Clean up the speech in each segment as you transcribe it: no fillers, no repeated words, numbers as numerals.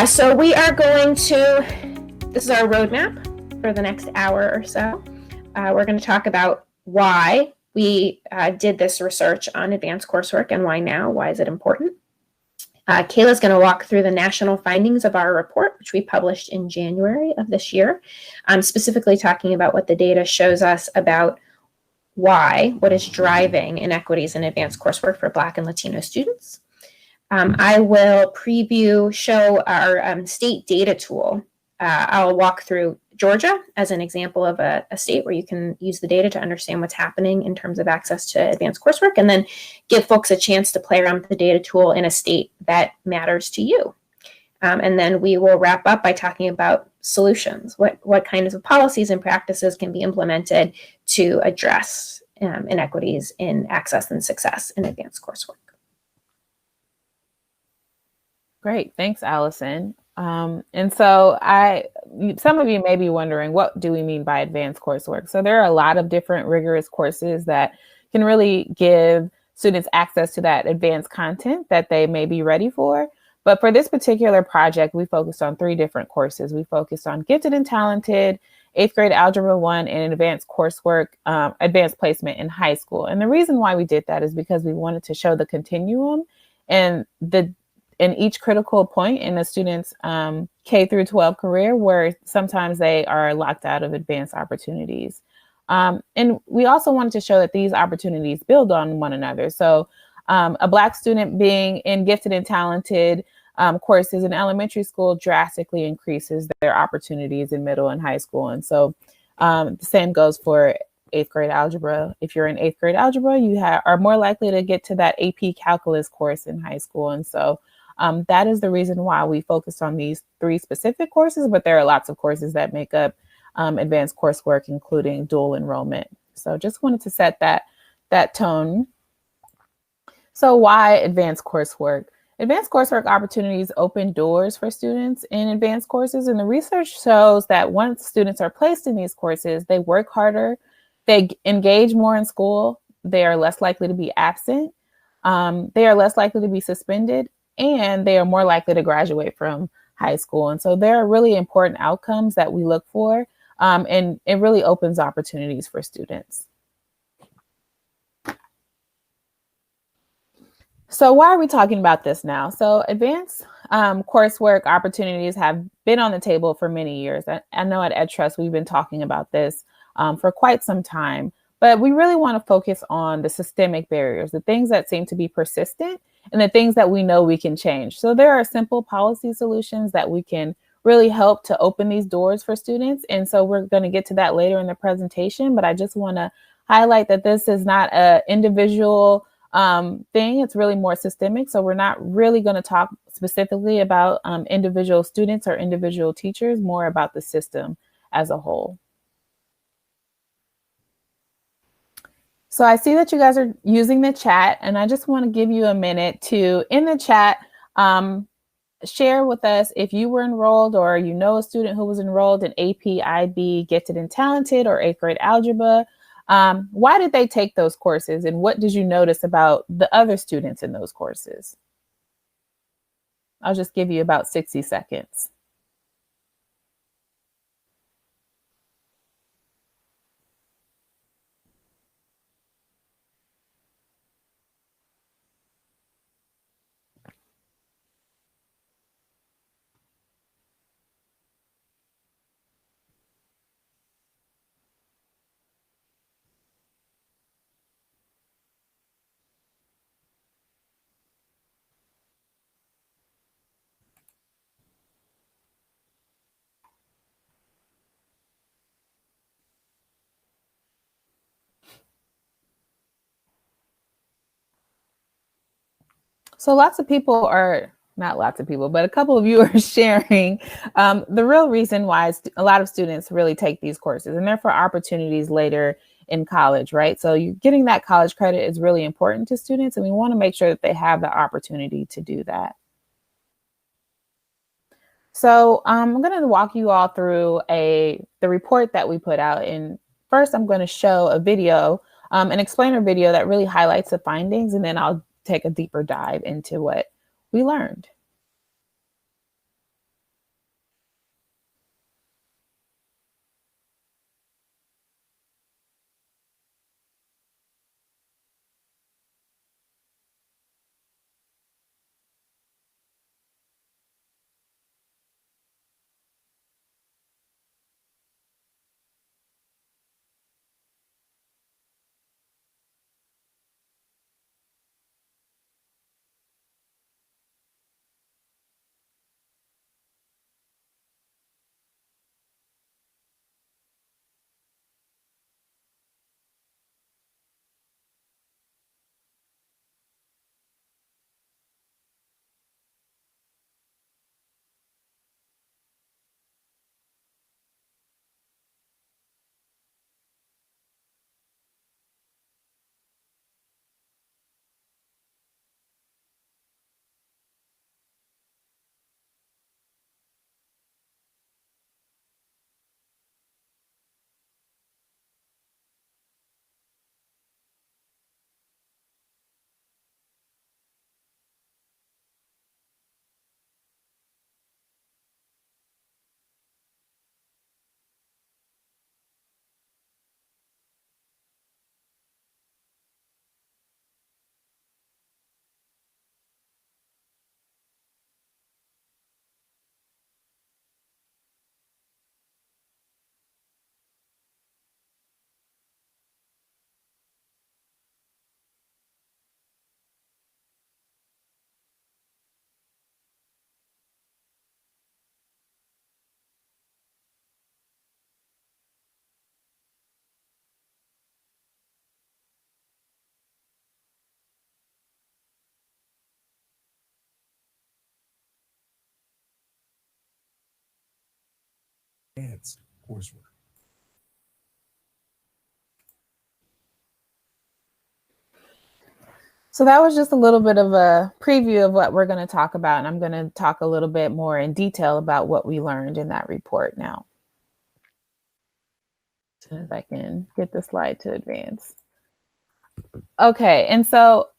So we are going to, this is our roadmap for the next hour or so. We're going to talk about why we did this research on advanced coursework and why now, why is it important. Kayla's going to walk through the national findings of our report, which we published in January of this year, specifically talking about what the data shows us about what is driving inequities in advanced coursework for Black and Latino students. I will show our state data tool. I'll walk through Georgia as an example of a state where you can use the data to understand what's happening in terms of access to advanced coursework, and then give folks a chance to play around with the data tool in a state that matters to you. And then we will wrap up by talking about solutions. What kinds of policies and practices can be implemented to address inequities in access and success in advanced coursework. Great, thanks, Allison. And so some of you may be wondering, what do we mean by advanced coursework? So there are a lot of different rigorous courses that can really give students access to that advanced content that they may be ready for. But for this particular project, we focused on 3 different courses. We focused on Gifted and Talented, 8th grade Algebra 1, and advanced coursework, advanced placement in high school. And the reason why we did that is because we wanted to show the continuum and in each critical point in a student's K through 12 career, where sometimes they are locked out of advanced opportunities. And we also wanted to show that these opportunities build on one another. So a Black student being in Gifted and Talented courses in elementary school drastically increases their opportunities in middle and high school. And so the same goes for 8th grade algebra. If you're in 8th grade algebra, you are more likely to get to that AP calculus course in high school. And so that is the reason why we focused on these 3 specific courses, but there are lots of courses that make up advanced coursework, including dual enrollment. So just wanted to set that tone. So why advanced coursework? Advanced coursework opportunities open doors for students in advanced courses, and the research shows that once students are placed in these courses, they work harder, they engage more in school, they are less likely to be absent, they are less likely to be suspended, and they are more likely to graduate from high school. And so there are really important outcomes that we look for, and it really opens opportunities for students. So why are we talking about this now? So advanced coursework opportunities have been on the table for many years. I know at EdTrust we've been talking about this for quite some time, but we really want to focus on the systemic barriers, the things that seem to be persistent and the things that we know we can change. So there are simple policy solutions that we can really help to open these doors for students. And so we're going to get to that later in the presentation, but I just want to highlight that this is not an individual thing. It's really more systemic. So we're not really going to talk specifically about individual students or individual teachers, more about the system as a whole. So I see that you guys are using the chat, and I just want to give you a minute to, in the chat, share with us if you were enrolled or you know a student who was enrolled in AP, IB, Gifted and Talented, or 8th grade algebra. Why did they take those courses, and what did you notice about the other students in those courses? I'll just give you about 60 seconds. So lots of people are, not lots of people, but a couple of you are sharing the real reason why a lot of students really take these courses, and they're for opportunities later in college, right? So you're getting that college credit is really important to students, and we want to make sure that they have the opportunity to do that. So I'm going to walk you all through the report that we put out. And first, I'm going to show a video, an explainer video that really highlights the findings, and then I'll take a deeper dive into what we learned. advanced coursework. So that was just a little bit of a preview of what we're going to talk about. And I'm going to talk a little bit more in detail about what we learned in that report now. As soon as I can get the slide to advance. Okay, and so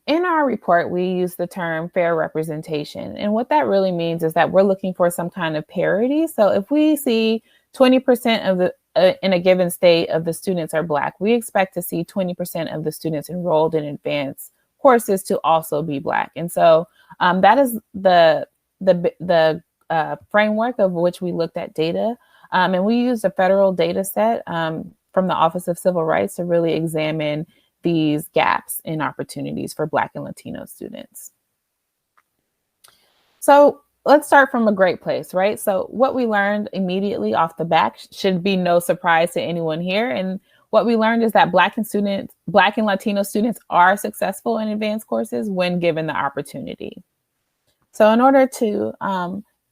in our report, we use the term fair representation. And what that really means is that we're looking for some kind of parity. So if we see 20% of the in a given state of the students are Black, we expect to see 20% of the students enrolled in advanced courses to also be Black. And so that is the framework of which we looked at data. And we used a federal data set from the Office of Civil Rights to really examine these gaps in opportunities for Black and Latino students. So let's start from a great place, right? So what we learned immediately off the bat should be no surprise to anyone here. And what we learned is that Black and Latino students are successful in advanced courses when given the opportunity. So in order to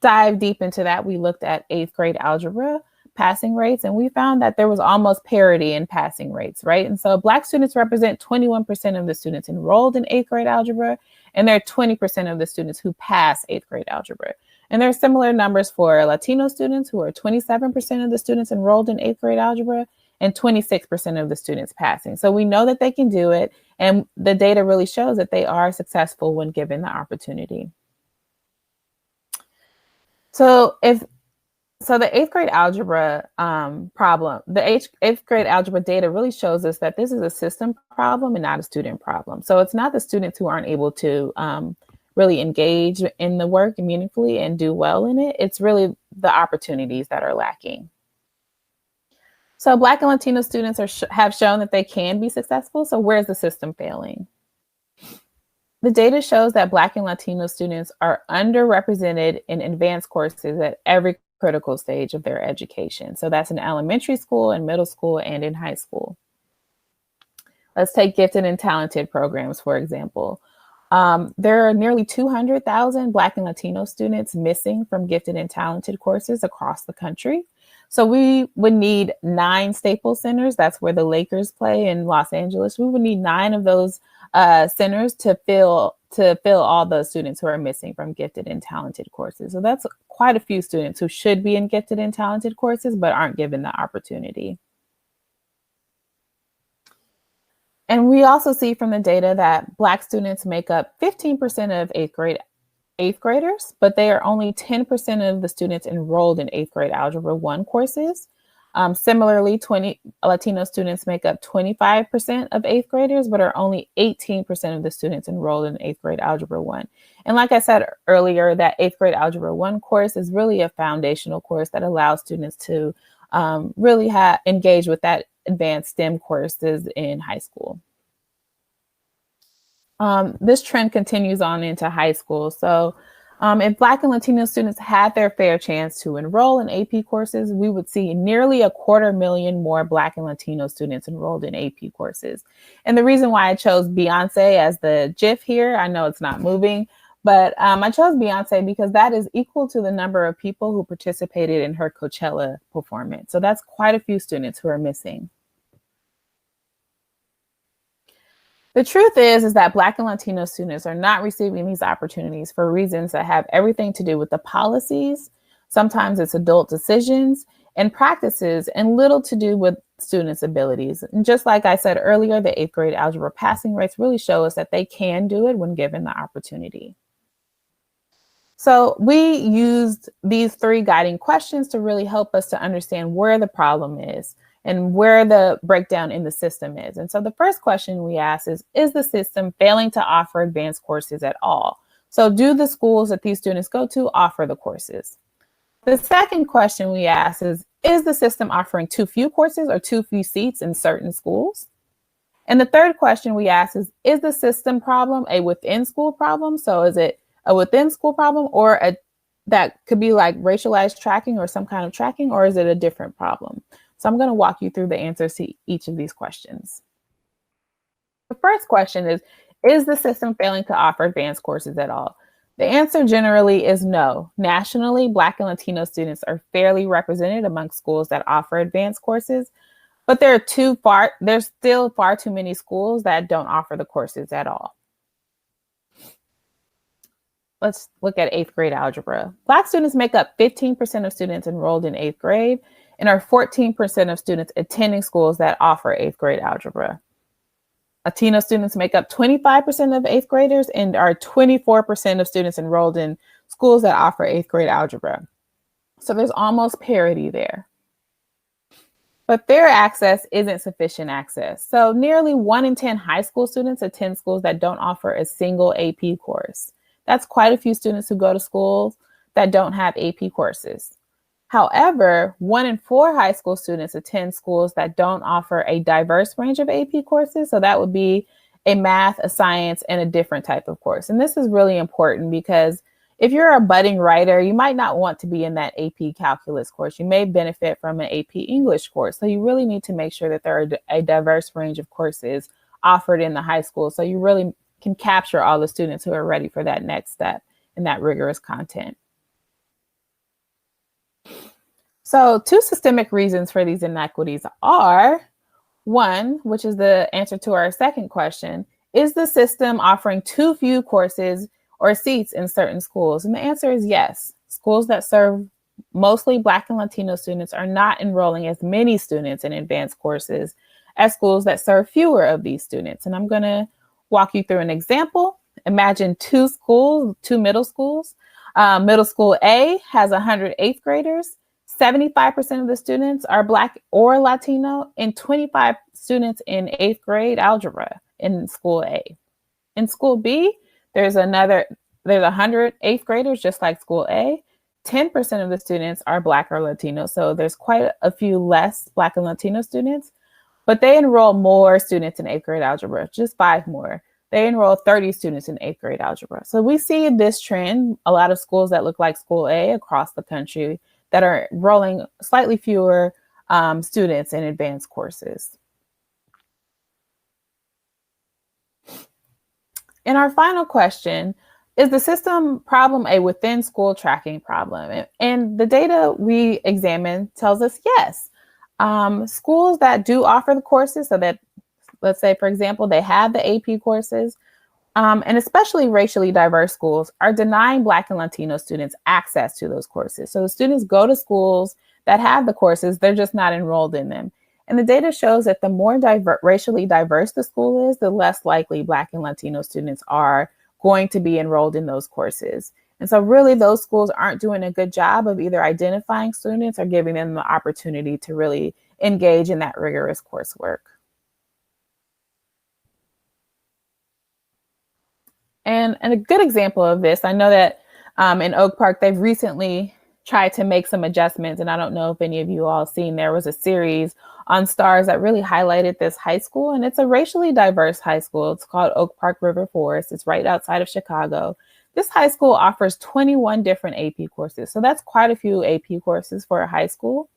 dive deep into that, we looked at 8th grade algebra passing rates, and we found that there was almost parity in passing rates, right? And so Black students represent 21% of the students enrolled in 8th grade algebra, and they're 20% of the students who pass 8th grade algebra. And there are similar numbers for Latino students, who are 27% of the students enrolled in 8th grade algebra and 26% of the students passing. So we know that they can do it, and the data really shows that they are successful when given the opportunity. So the 8th grade algebra problem, the 8th grade algebra data really shows us that this is a system problem and not a student problem. So it's not the students who aren't able to really engage in the work meaningfully and do well in it. It's really the opportunities that are lacking. So Black and Latino students have shown that they can be successful. So where's the system failing? The data shows that Black and Latino students are underrepresented in advanced courses at every critical stage of their education. So that's in elementary school and middle school and in high school. Let's take gifted and talented programs, for example. There are nearly 200,000 Black and Latino students missing from gifted and talented courses across the country. So we would need 9 Staples Centers. That's where the Lakers play in Los Angeles. We would need 9 of those centers to fill all the students who are missing from gifted and talented courses. So that's quite a few students who should be in gifted and talented courses, but aren't given the opportunity. And we also see from the data that Black students make up 15% of 8th graders, but they are only 10% of the students enrolled in 8th grade Algebra 1 courses. Similarly, Latino students make up 25% of 8th graders, but are only 18% of the students enrolled in 8th grade Algebra 1. And like I said earlier, that 8th grade Algebra 1 course is really a foundational course that allows students to really engage with that advanced STEM courses in high school. This trend continues on into high school. So if Black and Latino students had their fair chance to enroll in AP courses, we would see nearly 250,000 more Black and Latino students enrolled in AP courses. And the reason why I chose Beyonce as the GIF here, I know it's not moving, but I chose Beyonce because that is equal to the number of people who participated in her Coachella performance. So that's quite a few students who are missing. The truth is that Black and Latino students are not receiving these opportunities for reasons that have everything to do with the policies. Sometimes it's adult decisions and practices, and little to do with students' abilities. And just like I said earlier, the 8th grade algebra passing rates really show us that they can do it when given the opportunity. So we used these 3 guiding questions to really help us to understand where the problem is and where the breakdown in the system is. And so the first question we ask is the system failing to offer advanced courses at all? So do the schools that these students go to offer the courses? The second question we ask is the system offering too few courses or too few seats in certain schools? And the third question we ask is the system problem a within school problem? So is it a within school problem, or that could be like racialized tracking or some kind of tracking, or is it a different problem? So I'm going to walk you through the answers to each of these questions. The first question is the system failing to offer advanced courses at all? The answer generally is no. Nationally, Black and Latino students are fairly represented among schools that offer advanced courses, but there's still far too many schools that don't offer the courses at all. Let's look at 8th grade algebra. Black students make up 15% of students enrolled in 8th grade and are 14% of students attending schools that offer 8th grade algebra. Latino students make up 25% of 8th graders and are 24% of students enrolled in schools that offer 8th grade algebra. So there's almost parity there. But fair access isn't sufficient access. So nearly 1 in 10 high school students attend schools that don't offer a single AP course. That's quite a few students who go to schools that don't have AP courses. However, 1 in 4 high school students attend schools that don't offer a diverse range of AP courses. So that would be a math, a science, and a different type of course. And this is really important because if you're a budding writer, you might not want to be in that AP calculus course. You may benefit from an AP English course. So you really need to make sure that there are a diverse range of courses offered in the high school. So you really can capture all the students who are ready for that next step in that rigorous content. So 2 systemic reasons for these inequities are, 1, which is the answer to our second question, is the system offering too few courses or seats in certain schools? And the answer is yes. Schools that serve mostly Black and Latino students are not enrolling as many students in advanced courses as schools that serve fewer of these students. And I'm going to walk you through an example. Imagine 2 middle schools. Middle school A has 100 8th graders. 75% of the students are Black or Latino, and 25 students in 8th grade algebra in school A. In school B, there's 100 8th graders, just like school A. 10% of the students are Black or Latino, so there's quite a few less Black and Latino students, but they enroll more students in 8th grade algebra, just 5 more. They enroll 30 students in 8th grade algebra. So we see this trend, a lot of schools that look like school A across the country that are enrolling slightly fewer students in advanced courses. And our final question, is the system problem a within school tracking problem? And the data we examined tells us yes. Schools that do offer the courses, so that, let's say, for example, they have the AP courses, and especially racially diverse schools are denying Black and Latino students access to those courses. So the students go to schools that have the courses, they're just not enrolled in them. And the data shows that the more racially diverse the school is, the less likely Black and Latino students are going to be enrolled in those courses. And so really those schools aren't doing a good job of either identifying students or giving them the opportunity to really engage in that rigorous coursework. And a good example of this, I know that in Oak Park, they've recently tried to make some adjustments. And I don't know if any of you all seen, there was a series on Stars that really highlighted this high school. And it's a racially diverse high school. It's called Oak Park River Forest. It's right outside of Chicago. This high school offers 21 different AP courses. So that's quite a few AP courses for a high school.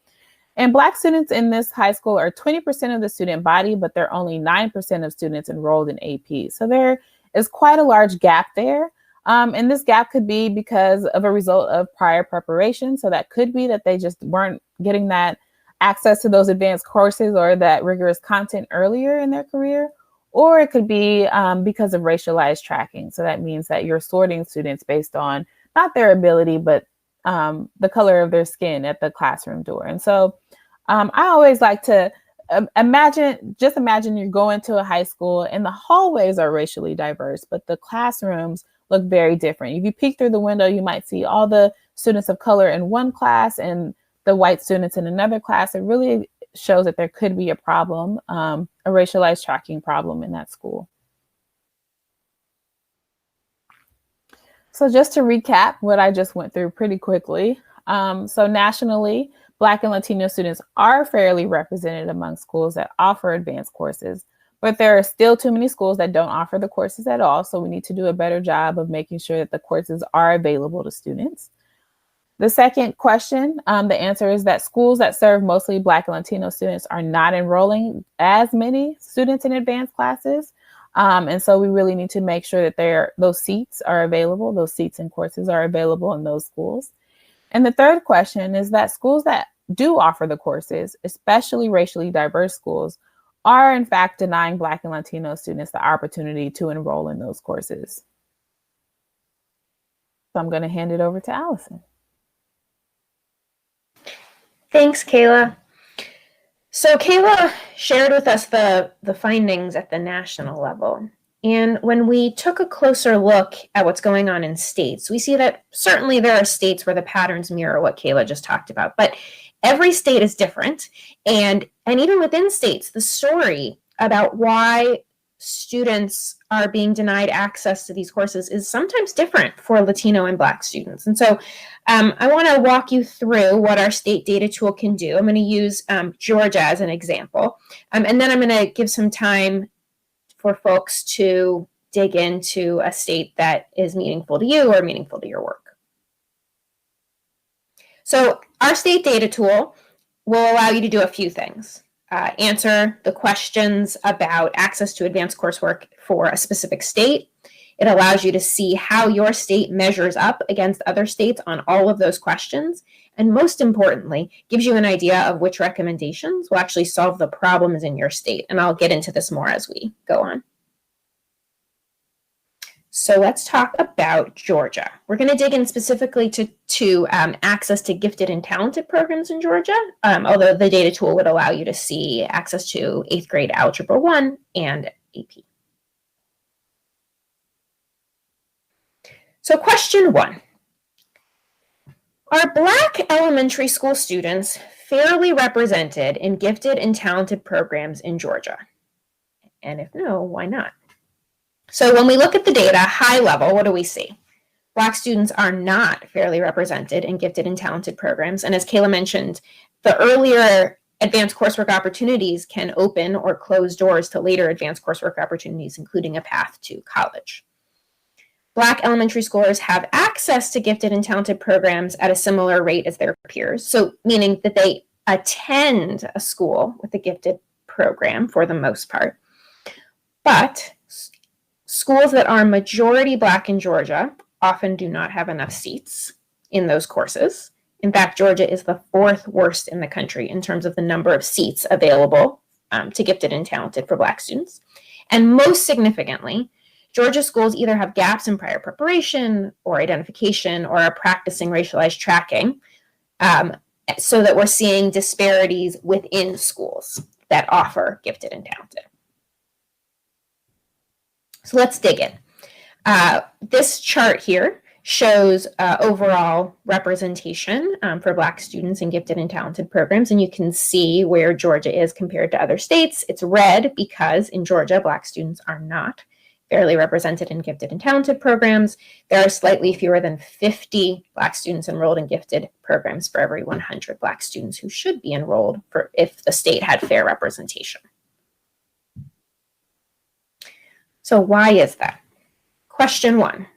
And Black students in this high school are 20% of the student body, but they're only 9% of students enrolled in AP. So there is quite a large gap there. And this gap could be because of a result of prior preparation. So that could be that they just weren't getting that access to those advanced courses or that rigorous content earlier in their career. Or it could be because of racialized tracking. So that means that you're sorting students based on not their ability, but the color of their skin at the classroom door. And so I always like to imagine you're going to a high school and the hallways are racially diverse, but the classrooms look very different. If you peek through the window, you might see all the students of color in one class and the white students in another class. It really shows that there could be a problem, a racialized tracking problem in that school. So just to recap what I just went through pretty quickly. So nationally, Black and Latino students are fairly represented among schools that offer advanced courses, but there are still too many schools that don't offer the courses at all. So we need to do a better job of making sure that the courses are available to students. The second question, the answer is that schools that serve mostly Black and Latino students are not enrolling as many students in advanced classes. And so we really need to make sure that those seats are available, those seats and courses are available in those schools. And the third question is that schools that do offer the courses, especially racially diverse schools, are in fact denying Black and Latino students the opportunity to enroll in those courses. So I'm going to hand it over to Allison. Thanks, Kayla. So Kayla shared with us the findings at the national level. And when we took a closer look at what's going on in states, we see that certainly there are states where the patterns mirror what Kayla just talked about, but every state is different. And even within states, the story about why students are being denied access to these courses is sometimes different for Latino and Black students. And so I want to walk you through what our state data tool can do. I'm going to use Georgia as an example, and then I'm going to give some time for folks to dig into a state that is meaningful to you or meaningful to your work. So our state data tool will allow you to do a few things. Answer the questions about access to advanced coursework for a specific state. It allows you to see how your state measures up against other states on all of those questions. And most importantly, gives you an idea of which recommendations will actually solve the problems in your state. And I'll get into this more as we go on. So let's talk about Georgia. We're going to dig in specifically to access to gifted and talented programs in Georgia, although the data tool would allow you to see access to 8th grade Algebra 1 and AP. So question 1, are Black elementary school students fairly represented in gifted and talented programs in Georgia? And if no, why not? So when we look at the data, high level, what do we see? Black students are not fairly represented in gifted and talented programs. And as Kayla mentioned, the earlier advanced coursework opportunities can open or close doors to later advanced coursework opportunities, including a path to college. Black elementary schoolers have access to gifted and talented programs at a similar rate as their peers. So meaning that they attend a school with a gifted program for the most part. But schools that are majority Black in Georgia often do not have enough seats in those courses. In fact, Georgia is the 4th worst in the country in terms of the number of seats available to gifted and talented for Black students. And most significantly, Georgia schools either have gaps in prior preparation or identification or are practicing racialized tracking, so that we're seeing disparities within schools that offer gifted and talented. So let's dig in. This chart here shows overall representation for Black students in gifted and talented programs, and you can see where Georgia is compared to other states. It's red because in Georgia, Black students are not fairly represented in gifted and talented programs. There are slightly fewer than 50 Black students enrolled in gifted programs for every 100 Black students who should be enrolled if the state had fair representation. So why is that? Question 1,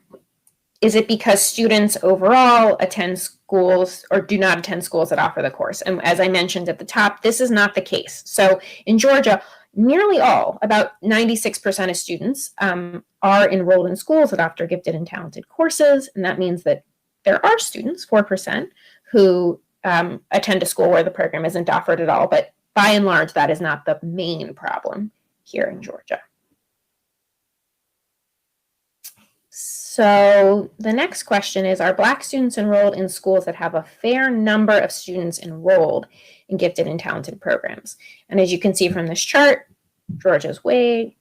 is it because students overall attend schools or do not attend schools that offer the course? And as I mentioned at the top, this is not the case. So in Georgia, nearly all, about 96% of students are enrolled in schools that offer gifted and talented courses. And that means that there are students, 4%, who attend a school where the program isn't offered at all. But by and large, that is not the main problem here in Georgia. So the next question is, are Black students enrolled in schools that have a fair number of students enrolled in gifted and talented programs? And as you can see from this chart, Georgia's way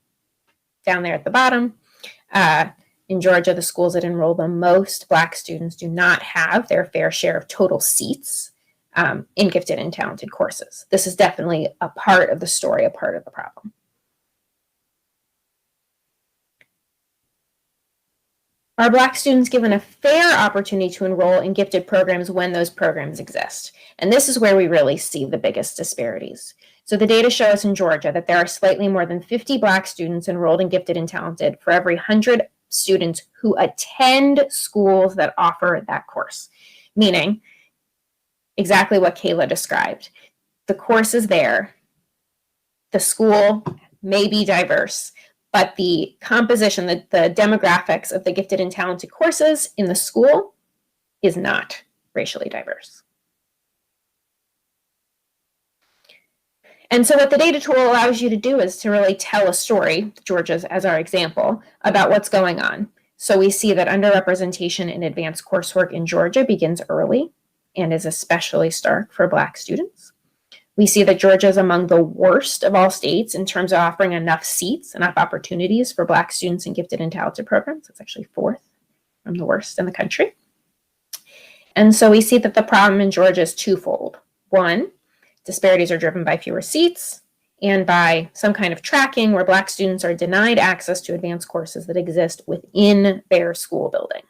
down there at the bottom. In Georgia, the schools that enroll the most Black students do not have their fair share of total seats in gifted and talented courses. This is definitely a part of the story, a part of the problem. Are Black students given a fair opportunity to enroll in gifted programs when those programs exist? And this is where we really see the biggest disparities. So the data show us in Georgia that there are slightly more than 50 Black students enrolled in gifted and talented for every 100 students who attend schools that offer that course, meaning exactly what Kayla described. The course is there. The school may be diverse, but the composition, the demographics of the gifted and talented courses in the school is not racially diverse. And so what the data tool allows you to do is to really tell a story, Georgia's as our example, about what's going on. So we see that underrepresentation in advanced coursework in Georgia begins early and is especially stark for Black students. We see that Georgia is among the worst of all states in terms of offering enough seats, enough opportunities for Black students in gifted and talented programs. It's actually fourth from the worst in the country. And so we see that the problem in Georgia is twofold. One, disparities are driven by fewer seats and by some kind of tracking where Black students are denied access to advanced courses that exist within their school buildings.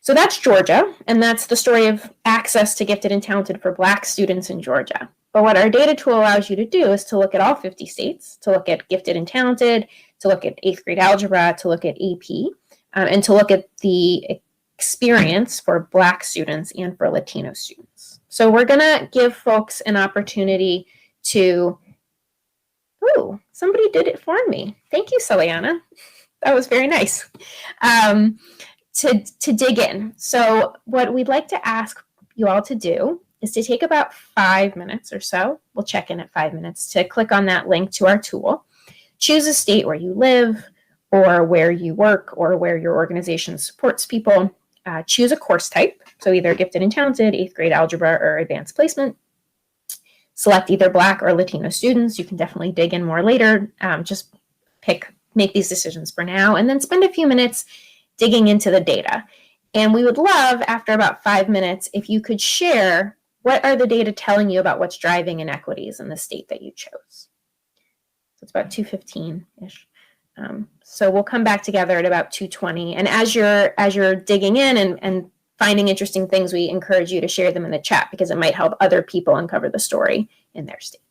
So that's Georgia, and that's the story of access to gifted and talented for Black students in Georgia. But what our data tool allows you to do is to look at all 50 states, to look at gifted and talented, to look at 8th grade algebra, to look at AP, and to look at the experience for Black students and for Latino students. So we're going to give folks an opportunity to, oh, somebody did it for me. Thank you, Celiana. That was very nice. To dig in. So what we'd like to ask you all to do is to take about 5 minutes or so. We'll check in at 5 minutes to click on that link to our tool. Choose a state where you live or where you work or where your organization supports people. Choose a course type. So either gifted and talented, 8th grade algebra, or advanced placement. Select either Black or Latino students. You can definitely dig in more later. Just make these decisions for now, and then spend a few minutes digging into the data. And we would love, after about 5 minutes, if you could share what are the data telling you about what's driving inequities in the state that you chose. So it's about 2:15-ish. So we'll come back together at about 2:20. And as you're digging in and finding interesting things, we encourage you to share them in the chat because it might help other people uncover the story in their state.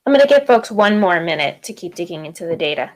I'm going to give folks 1 more minute to keep digging into the data.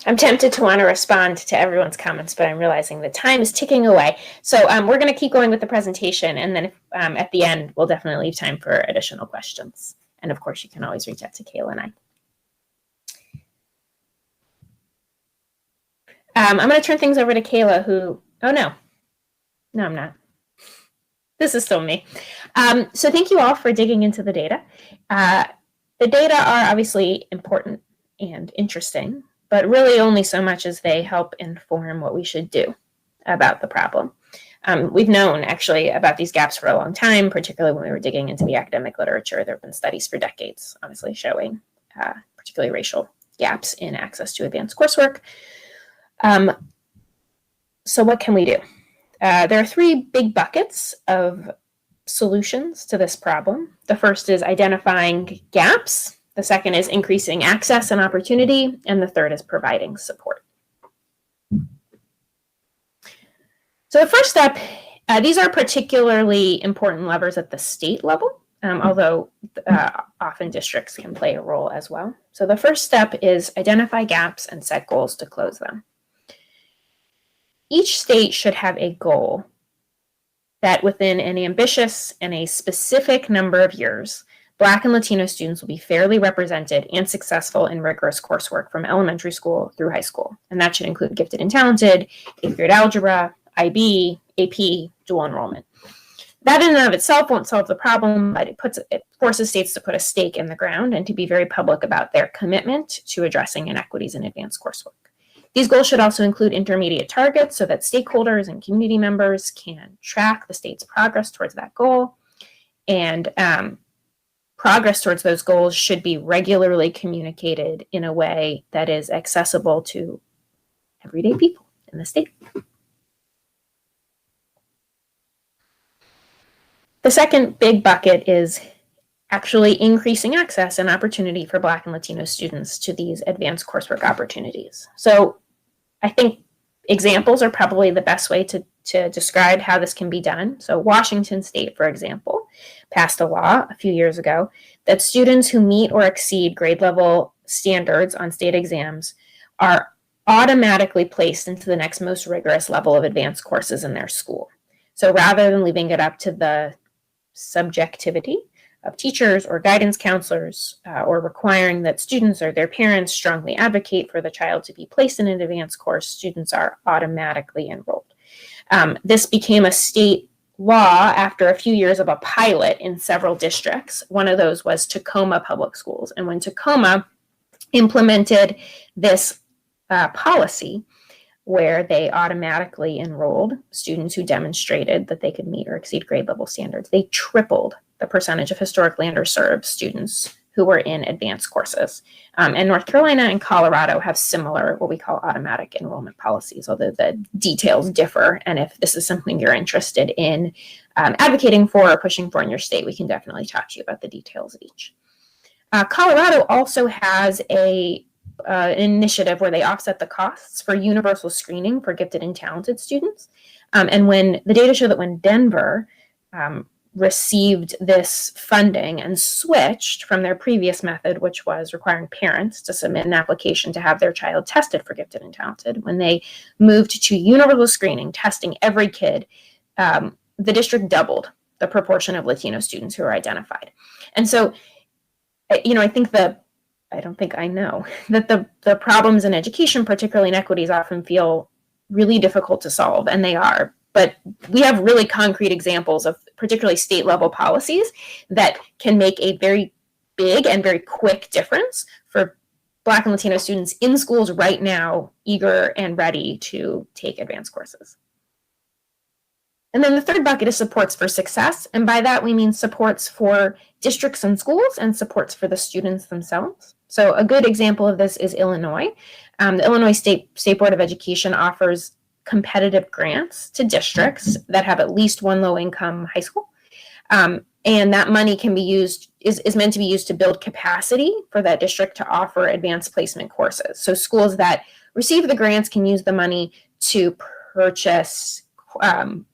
I'm tempted to want to respond to everyone's comments, but I'm realizing the time is ticking away. So we're going to keep going with the presentation, and then at the end, we'll definitely leave time for additional questions. And of course, you can always reach out to Kayla and I. I'm going to turn things over to Kayla, who, oh no, I'm not. This is still me. So thank you all for digging into the data. The data are obviously important and interesting, but really only so much as they help inform what we should do about the problem. We've known actually about these gaps for a long time, particularly when we were digging into the academic literature. There have been studies for decades, honestly, showing particularly racial gaps in access to advanced coursework. So what can we do? There are 3 big buckets of solutions to this problem. The first is identifying gaps. The second is increasing access and opportunity. And the third is providing support. So the first step, these are particularly important levers at the state level, although often districts can play a role as well. So the first step is identify gaps and set goals to close them. Each state should have a goal that within an ambitious and a specific number of years, Black and Latino students will be fairly represented and successful in rigorous coursework from elementary school through high school. And that should include gifted and talented, 8th grade algebra, IB, AP, dual enrollment. That in and of itself won't solve the problem, but it forces states to put a stake in the ground and to be very public about their commitment to addressing inequities in advanced coursework. These goals should also include intermediate targets so that stakeholders and community members can track the state's progress towards that goal. And progress towards those goals should be regularly communicated in a way that is accessible to everyday people in the state. The second big bucket is actually increasing access and opportunity for Black and Latino students to these advanced coursework opportunities. So I think examples are probably the best way to describe how this can be done. So Washington State, for example, passed a law a few years ago that students who meet or exceed grade level standards on state exams are automatically placed into the next most rigorous level of advanced courses in their school. So rather than leaving it up to the subjectivity of teachers or guidance counselors or requiring that students or their parents strongly advocate for the child to be placed in an advanced course, students are automatically enrolled. This became a state law after a few years of a pilot in several districts. One of those was Tacoma Public Schools. And when Tacoma implemented this policy where they automatically enrolled students who demonstrated that they could meet or exceed grade level standards, they tripled the percentage of historically underserved students who were in advanced courses. And North Carolina and Colorado have similar, what we call automatic enrollment policies, although the details differ. And if this is something you're interested in advocating for or pushing for in your state, we can definitely talk to you about the details of each. Colorado also has an initiative where they offset the costs for universal screening for gifted and talented students. And when the data show that when Denver received this funding and switched from their previous method, which was requiring parents to submit an application to have their child tested for gifted and talented, when they moved to universal screening, testing every kid, the district doubled the proportion of Latino students who are identified. And so, I know that the problems in education, particularly inequities, often feel really difficult to solve, and they are. But we have really concrete examples of particularly state level policies that can make a very big and very quick difference for Black and Latino students in schools right now, eager and ready to take advanced courses. And then the third bucket is supports for success. And by that, we mean supports for districts and schools and supports for the students themselves. So a good example of this is Illinois. The Illinois State Board of Education offers competitive grants to districts that have at least one low-income high school. And that money can be used, is meant to be used to build capacity for that district to offer advanced placement courses. So schools that receive the grants can use the money to purchase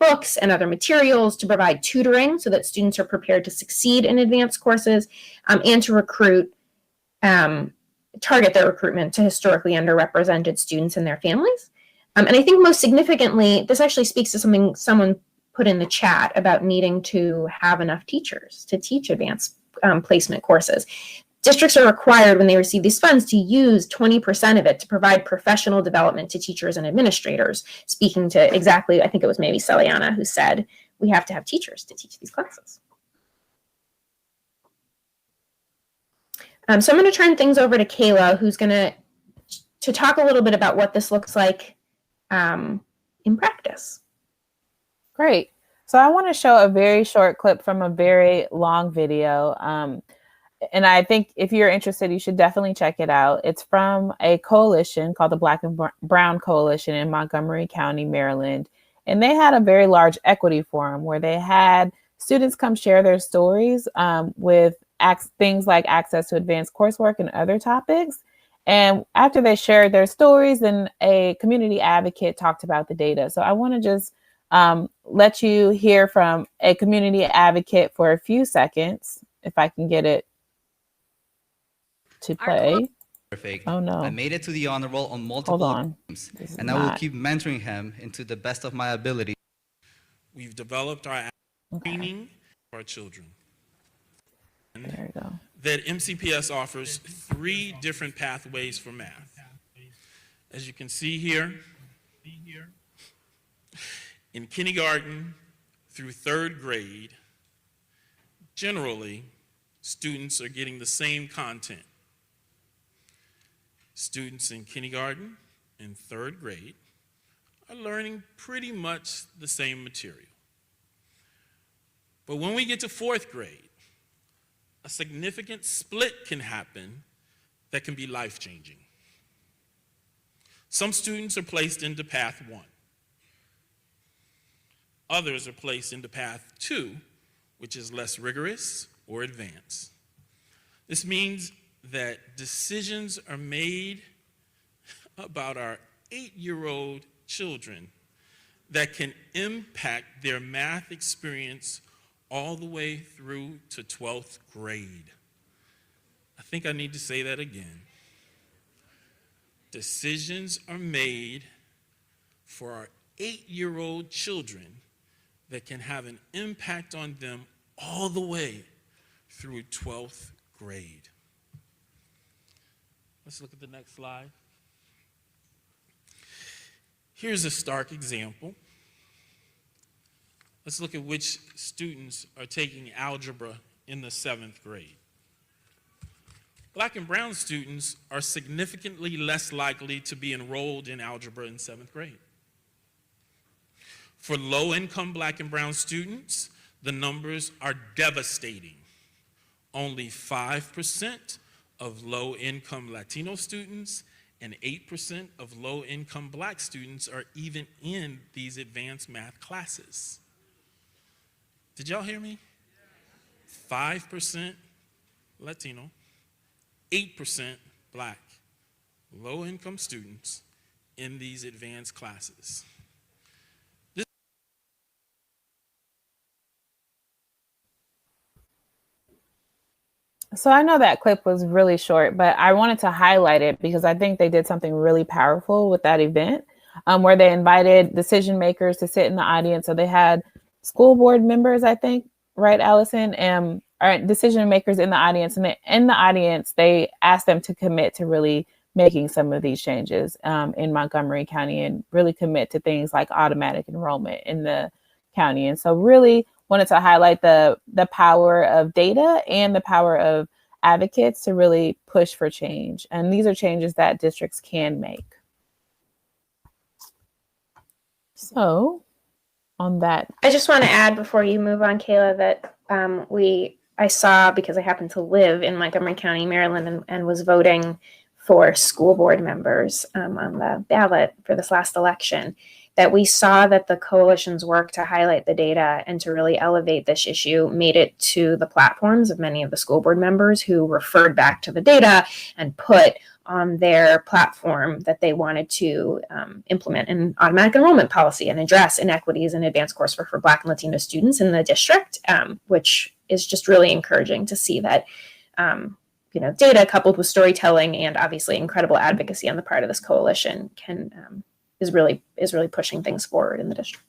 books and other materials, to provide tutoring so that students are prepared to succeed in advanced courses, and to target their recruitment to historically underrepresented students and their families. And I think most significantly, this actually speaks to something someone put in the chat about needing to have enough teachers to teach advanced placement courses. Districts are required when they receive these funds to use 20% of it to provide professional development to teachers and administrators, speaking to exactly, I think it was maybe Celiana who said, we have to have teachers to teach these classes. So I'm going to turn things over to Kayla, who's going to talk a little bit about what this looks like in practice. Great. So I want to show a very short clip from a very long video. And I think if you're interested, you should definitely check it out. It's from a coalition called the Black and Brown Coalition in Montgomery County, Maryland. And they had a very large equity forum where they had students come share their stories with things like access to advanced coursework and other topics. And after they shared their stories, then a community advocate talked about the data. So I want to just let you hear from a community advocate for a few seconds, if I can get it to play. Perfect. Oh no. I made it to the honor roll on multiple times, and I will keep mentoring him into the best of my ability. We've developed our training for our children. There you go. That MCPS offers 3 different pathways for math. As you can see here, in kindergarten through 3rd grade, generally, students are getting the same content. Students in kindergarten and 3rd grade are learning pretty much the same material. But when we get to 4th grade, a significant split can happen that can be life-changing. Some students are placed into path 1. Others are placed into path 2, which is less rigorous or advanced. This means that decisions are made about our 8-year-old children that can impact their math experience all the way through to 12th grade. I think I need to say that again. Decisions are made for our 8-year-old children that can have an impact on them all the way through 12th grade. Let's look at the next slide. Here's a stark example. Let's look at which students are taking algebra in the 7th grade. Black and brown students are significantly less likely to be enrolled in algebra in 7th grade. For low-income black and brown students, the numbers are devastating. Only 5% of low-income Latino students and 8% of low-income Black students are even in these advanced math classes. Did y'all hear me? 5% Latino, 8% Black, low-income students in these advanced classes. So I know that clip was really short, but I wanted to highlight it because I think they did something really powerful with that event, where they invited decision makers to sit in the audience. So they had school board members, I think, right, Allison, and decision makers in the audience. And in the audience, they asked them to commit to really making some of these changes in Montgomery County and really commit to things like automatic enrollment in the county. And so really wanted to highlight the power of data and the power of advocates to really push for change. And these are changes that districts can make. So on that. I just want to add before you move on, Kayla, that I saw, because I happen to live in Montgomery County, Maryland, and was voting for school board members on the ballot for this last election, that we saw that the coalition's work to highlight the data and to really elevate this issue made it to the platforms of many of the school board members who referred back to the data and put on their platform that they wanted to implement an automatic enrollment policy and address inequities in advanced coursework for Black and Latino students in the district, which is just really encouraging to see that data coupled with storytelling and obviously incredible advocacy on the part of this coalition is really pushing things forward in the district.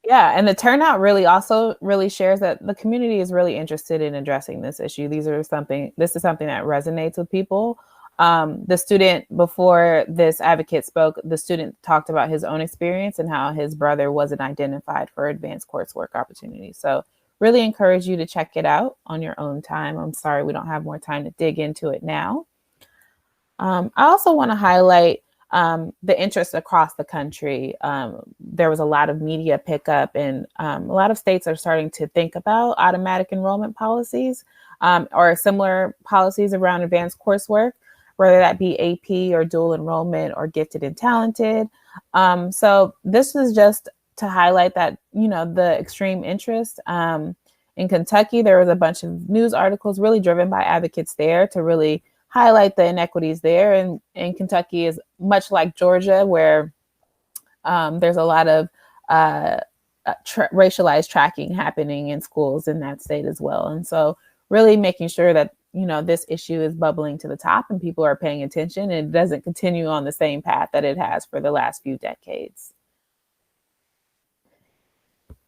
Yeah, and the turnout really shares that the community is really interested in addressing this issue. This is something that resonates with people. The student, before this advocate spoke, the student talked about his own experience and how his brother wasn't identified for advanced coursework opportunities. So really encourage you to check it out on your own time. I'm sorry we don't have more time to dig into it now. I also want to highlight the interest across the country. There was a lot of media pickup, and a lot of states are starting to think about automatic enrollment policies or similar policies around advanced coursework, whether that be AP or dual enrollment or gifted and talented. So this is just to highlight that, the extreme interest. In Kentucky, there was a bunch of news articles really driven by advocates there to really highlight the inequities there. And Kentucky is much like Georgia, where there's a lot of racialized tracking happening in schools in that state as well. And so really making sure that, this issue is bubbling to the top and people are paying attention and it doesn't continue on the same path that it has for the last few decades.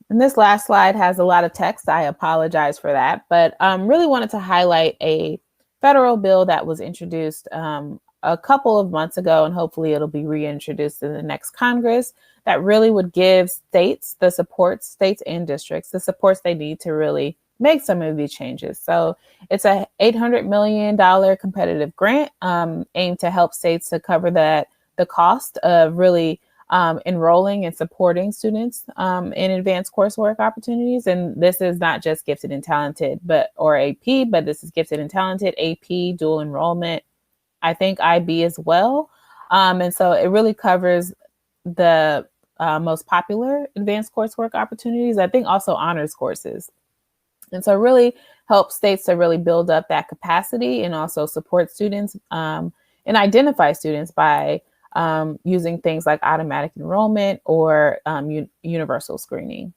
And this last slide has a lot of text. I apologize for that, but really wanted to highlight a federal bill that was introduced a couple of months ago, and hopefully it'll be reintroduced in the next Congress, that really would give states and districts the supports they need to really make some of these changes. So it's a $800 million competitive grant aimed to help states to cover the cost of really enrolling and supporting students in advanced coursework opportunities. And this is not just gifted and talented, or AP, but this is gifted and talented, AP, dual enrollment, I think IB as well. And so it really covers the most popular advanced coursework opportunities, I think also honors courses. And so really helps states to really build up that capacity and also support students and identify students by using things like automatic enrollment or universal screening.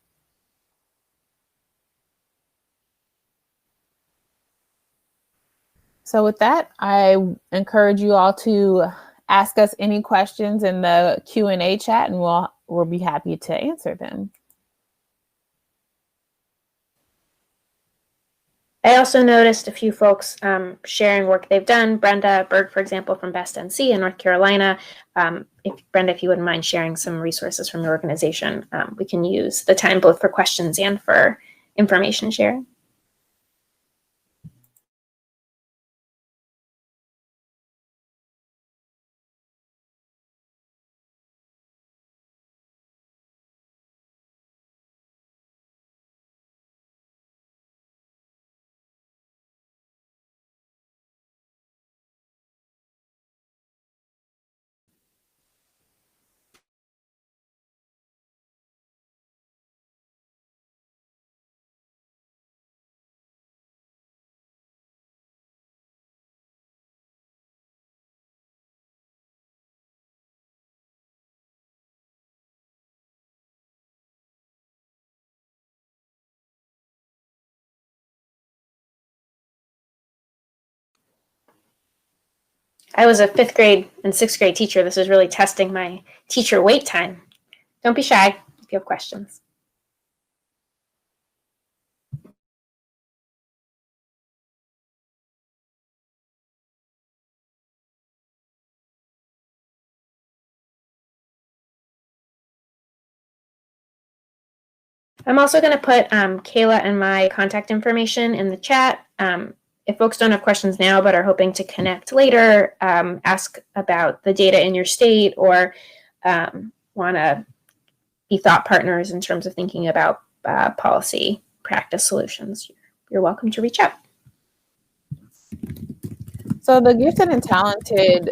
So with that, I encourage you all to ask us any questions in the Q&A chat, and we'll be happy to answer them. I also noticed a few folks sharing work they've done. Brenda Berg, for example, from Best NC in North Carolina. If you wouldn't mind sharing some resources from your organization, we can use the time both for questions and for information sharing. I was a 5th grade and 6th grade teacher. This is really testing my teacher wait time. Don't be shy if you have questions. I'm also going to put Kayla and my contact information in the chat. If folks don't have questions now but are hoping to connect later, ask about the data in your state, or want to be thought partners in terms of thinking about policy practice solutions, you're welcome to reach out. So the gifted and talented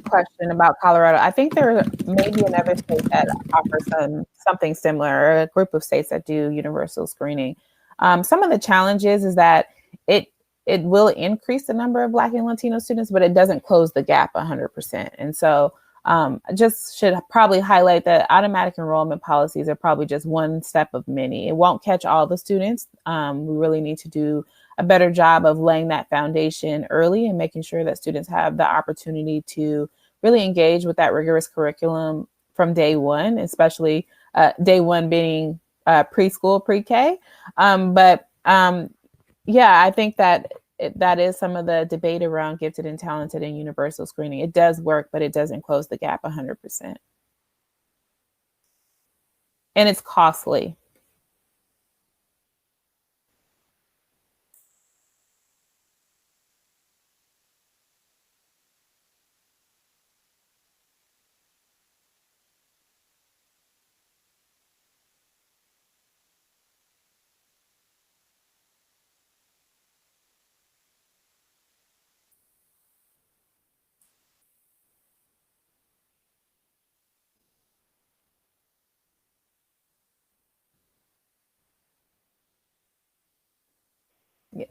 question about Colorado, I think there may be another state that offers something similar, or a group of states that do universal screening. Some of the challenges is that it will increase the number of Black and Latino students, but it doesn't close the gap 100%. And so I just should probably highlight that automatic enrollment policies are probably just one step of many. It won't catch all the students. We really need to do a better job of laying that foundation early and making sure that students have the opportunity to really engage with that rigorous curriculum from day one, especially day one being preschool, pre-K. Yeah, I think that that is some of the debate around gifted and talented and universal screening. It does work, but it doesn't close the gap 100%. And it's costly.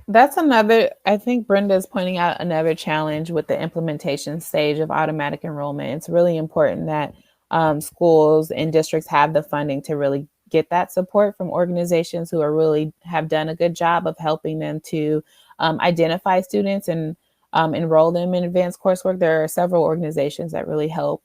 That's another, I think Brenda's pointing out another challenge with the implementation stage of automatic enrollment. It's really important that schools and districts have the funding to really get that support from organizations who are really have done a good job of helping them to identify students and enroll them in advanced coursework. There are several organizations that really help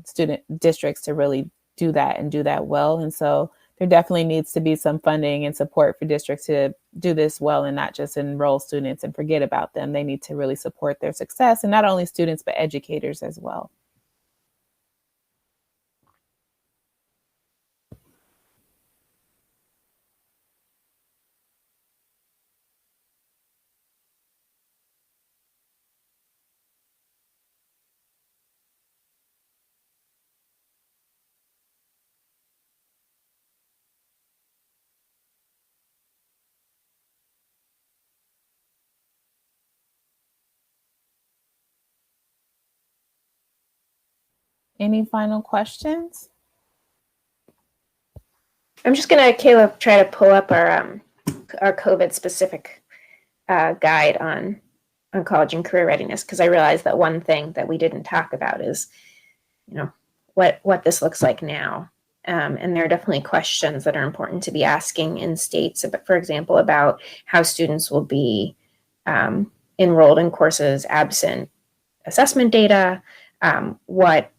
student districts to really do that and do that well. And so there definitely needs to be some funding and support for districts to do this well and not just enroll students and forget about them. They need to really support their success, and not only students, but educators as well. Any final questions? I'm just going to, Kayla, try to pull up our COVID specific guide on college and career readiness, because I realized that one thing that we didn't talk about is, what this looks like now. And there are definitely questions that are important to be asking in states, for example, about how students will be enrolled in courses absent assessment data, what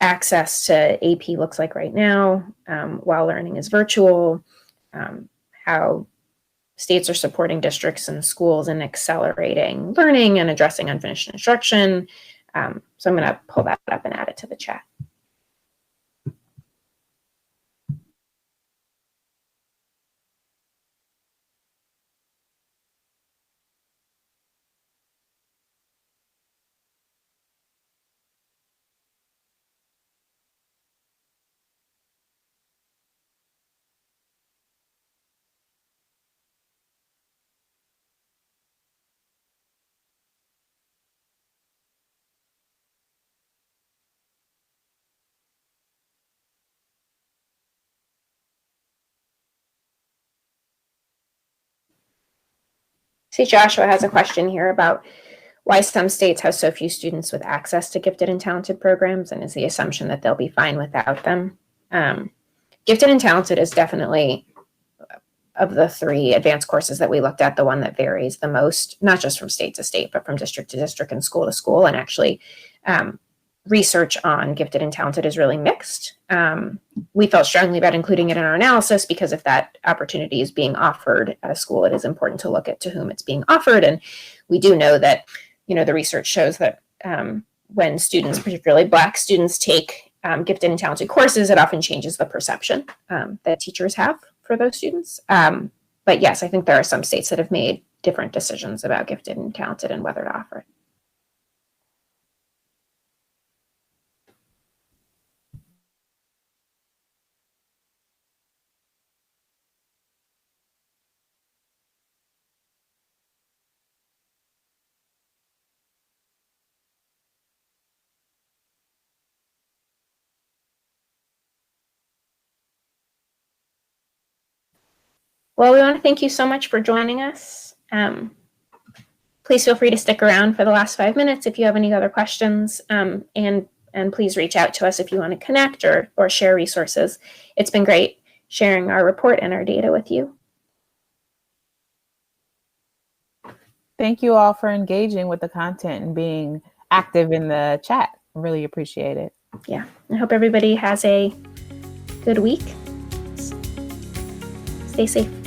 access to AP looks like right now while learning is virtual, how states are supporting districts and schools in accelerating learning and addressing unfinished instruction. So I'm going to pull that up and add it to the chat. See, Joshua has a question here about why some states have so few students with access to gifted and talented programs, and is the assumption that they'll be fine without them. Gifted and talented is definitely of the three advanced courses that we looked at, the one that varies the most, not just from state to state, but from district to district and school to school. And actually, research on gifted and talented is really mixed. We felt strongly about including it in our analysis because if that opportunity is being offered at a school, it is important to look at to whom it's being offered. And we do know that, the research shows that when students, particularly Black students, take gifted and talented courses, it often changes the perception that teachers have for those students. But yes, I think there are some states that have made different decisions about gifted and talented and whether to offer it. Well, we want to thank you so much for joining us. Please feel free to stick around for the last 5 minutes if you have any other questions, and please reach out to us if you want to connect or share resources. It's been great sharing our report and our data with you. Thank you all for engaging with the content and being active in the chat. Really appreciate it. Yeah, I hope everybody has a good week. Stay safe.